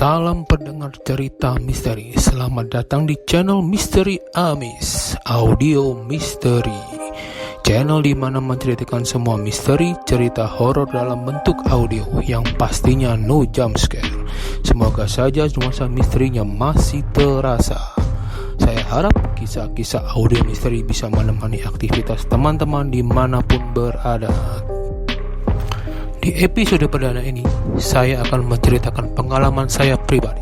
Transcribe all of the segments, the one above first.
Salam pendengar cerita misteri. Selamat datang di channel Misteri Amis, audio misteri. Channel di mana menceritakan semua misteri, cerita horor dalam bentuk audio yang pastinya no jump scare. Semoga saja nuansa misterinya masih terasa. Saya harap kisah-kisah audio misteri bisa menemani aktivitas teman-teman dimanapun berada. Di episode perdana ini, saya akan menceritakan pengalaman saya pribadi.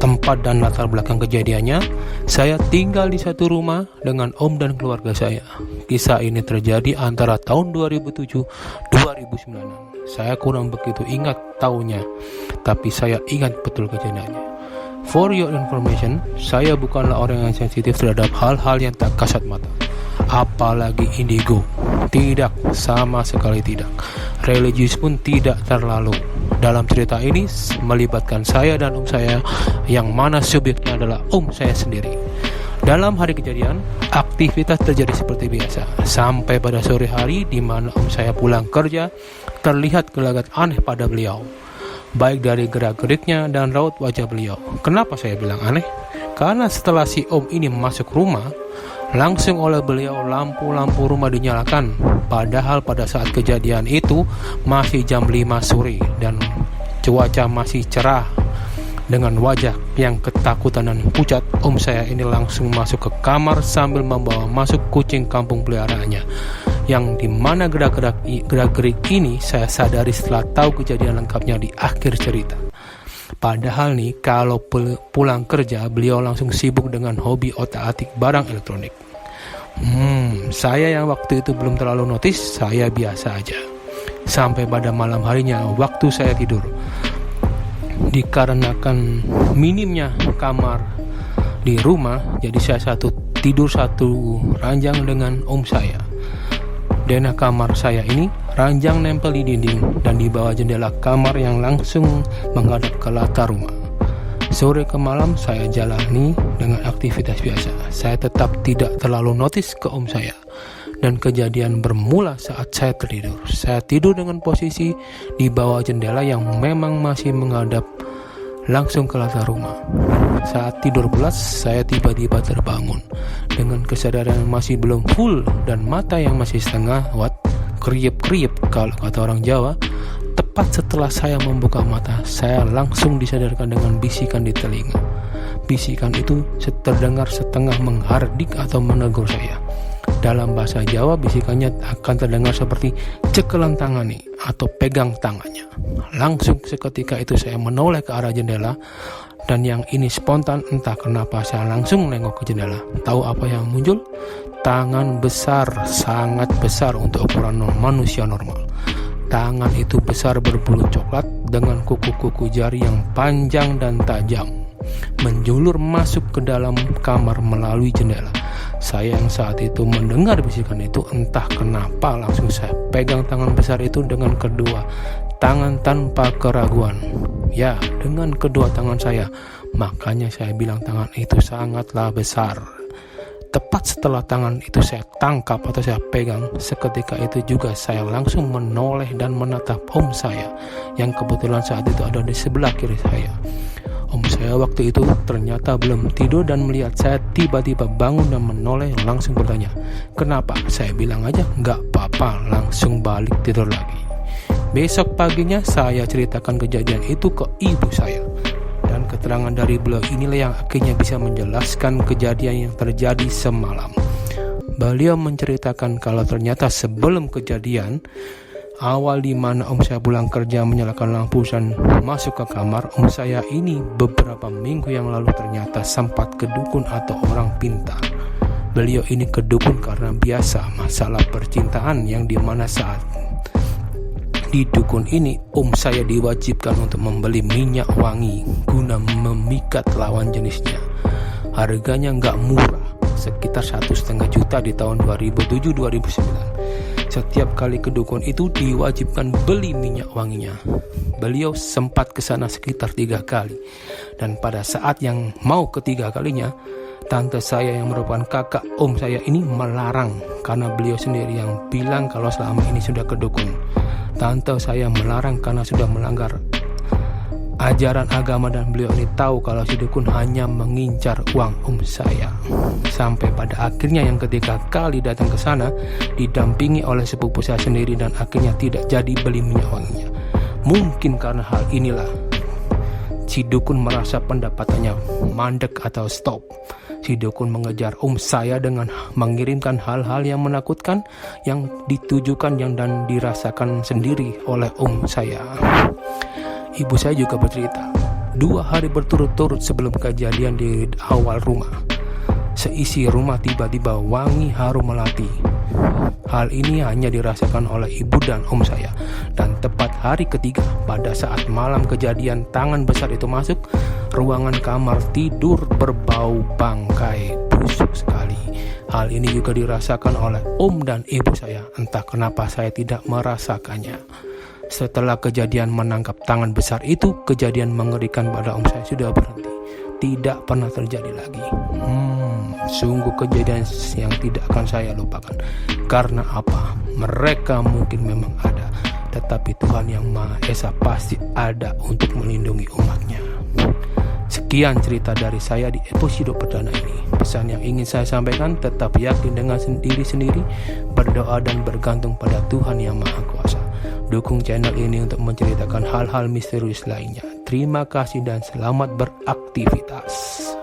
Tempat dan latar belakang kejadiannya, saya tinggal di satu rumah dengan om dan keluarga saya. Kisah ini terjadi antara tahun 2007-2009. Saya kurang begitu ingat tahunnya, tapi saya ingat betul kejadiannya. For your information, saya bukanlah orang yang sensitif terhadap hal-hal yang tak kasat mata, apalagi indigo. Tidak, sama sekali tidak. Religius pun tidak terlalu. Dalam cerita ini melibatkan saya dan om saya, yang mana subjeknya adalah om saya sendiri. Dalam hari kejadian, aktivitas terjadi seperti biasa. Sampai pada sore hari di mana om saya pulang kerja, terlihat gelagat aneh pada beliau, baik dari gerak-geriknya dan raut wajah beliau. Kenapa saya bilang aneh? Karena setelah si om ini masuk rumah, langsung oleh beliau lampu-lampu rumah dinyalakan. Padahal pada saat kejadian itu masih jam 5 sore dan cuaca masih cerah. Dengan wajah yang ketakutan dan pucat, om saya ini langsung masuk ke kamar sambil membawa masuk kucing kampung peliharaannya, yang dimana gerak-gerik ini saya sadari setelah tahu kejadian lengkapnya di akhir cerita. Padahal nih, kalau pulang kerja beliau langsung sibuk dengan hobi otak-atik barang elektronik. Saya yang waktu itu belum terlalu notice, saya biasa aja. Sampai pada malam harinya waktu saya tidur, dikarenakan minimnya kamar di rumah, jadi saya tidur satu ranjang dengan om saya. Denah kamar saya ini ranjang nempel di dinding dan di bawah jendela kamar yang langsung menghadap ke latar rumah. Sore ke malam saya jalani dengan aktivitas biasa. Saya tetap tidak terlalu notice ke om saya. Dan kejadian bermula saat saya tertidur. Saya tidur dengan posisi di bawah jendela yang memang masih menghadap langsung ke latar rumah. Saat tidur pulas, saya tiba-tiba terbangun dengan kesadaran yang masih belum full dan mata yang masih setengah kriep-kriep kalau kata orang Jawa. Tepat setelah saya membuka mata, saya langsung disadarkan dengan bisikan di telinga. Bisikan itu terdengar setengah menghardik atau menegur saya. Dalam bahasa Jawa, bisikannya akan terdengar seperti cekelan tangani atau pegang tangannya. Langsung seketika itu saya menoleh ke arah jendela, dan yang ini spontan, entah kenapa saya langsung nengok ke jendela. Tahu apa yang muncul? Tangan besar, sangat besar untuk ukuran manusia normal. Tangan itu besar berbulu coklat dengan kuku-kuku jari yang panjang dan tajam, menjulur masuk ke dalam kamar melalui jendela. Saya yang saat itu mendengar bisikan itu, entah kenapa langsung saya pegang tangan besar itu dengan kedua tangan tanpa keraguan. Ya, dengan kedua tangan saya. Makanya saya bilang tangan itu sangatlah besar. Tepat setelah tangan itu saya tangkap atau saya pegang, seketika itu juga saya langsung menoleh dan menatap om saya, yang kebetulan saat itu ada di sebelah kiri saya. Om saya waktu itu ternyata belum tidur dan melihat saya tiba-tiba bangun dan menoleh, langsung bertanya, "Kenapa?" Saya bilang aja, "Nggak apa-apa," langsung balik tidur lagi. Besok paginya saya ceritakan kejadian itu ke ibu saya. Dan keterangan dari beliau inilah yang akhirnya bisa menjelaskan kejadian yang terjadi semalam. Beliau menceritakan kalau ternyata sebelum kejadian awal di mana om saya pulang kerja menyalakan lampu dan masuk ke kamar, om saya ini beberapa minggu yang lalu ternyata sempat ke dukun atau orang pintar. Beliau ini ke dukun karena biasa masalah percintaan, yang dimana saat di dukun ini om saya diwajibkan untuk membeli minyak wangi guna memikat lawan jenisnya. Harganya nggak murah, sekitar 1,5 juta di tahun 2007-2009. Setiap kali ke dukun itu diwajibkan beli minyak wanginya. Beliau sempat ke sana sekitar 3 kali. Dan pada saat yang mau ketiga kalinya, tante saya yang merupakan kakak om saya ini melarang, karena beliau sendiri yang bilang kalau selama ini sudah ke dukun. Tante saya melarang karena sudah melanggar ajaran agama dan beliau ini tahu kalau si dukun hanya mengincar uang saya. Sampai pada akhirnya yang ketiga kali datang ke sana didampingi oleh sepupu saya sendiri dan akhirnya tidak jadi beli minyak wanginya. Mungkin karena hal inilah si dukun merasa pendapatannya mandek atau stop. Si dukun mengejar saya dengan mengirimkan hal-hal yang menakutkan yang ditujukan dan dirasakan sendiri oleh saya. Ibu saya juga bercerita, 2 hari berturut-turut sebelum kejadian di awal rumah, seisi rumah tiba-tiba wangi harum melati. Hal ini hanya dirasakan oleh ibu dan saya. Dan tepat hari ketiga, pada saat malam kejadian tangan besar itu masuk, ruangan kamar tidur berbau bangkai busuk sekali. Hal ini juga dirasakan oleh dan ibu saya. Entah kenapa saya tidak merasakannya. Setelah kejadian menangkap tangan besar itu, kejadian mengerikan pada saya sudah berhenti. Tidak pernah terjadi lagi. Sungguh kejadian yang tidak akan saya lupakan. Karena apa? Mereka mungkin memang ada, tetapi Tuhan yang Maha Esa pasti ada untuk melindungi umatnya. Sekian cerita dari saya di episode perdana ini. Pesan yang ingin saya sampaikan, tetap yakin dengan diri sendiri, berdoa dan bergantung pada Tuhan yang Maha Kuasa. Dukung channel ini untuk menceritakan hal-hal misterius lainnya. Terima kasih dan selamat beraktivitas.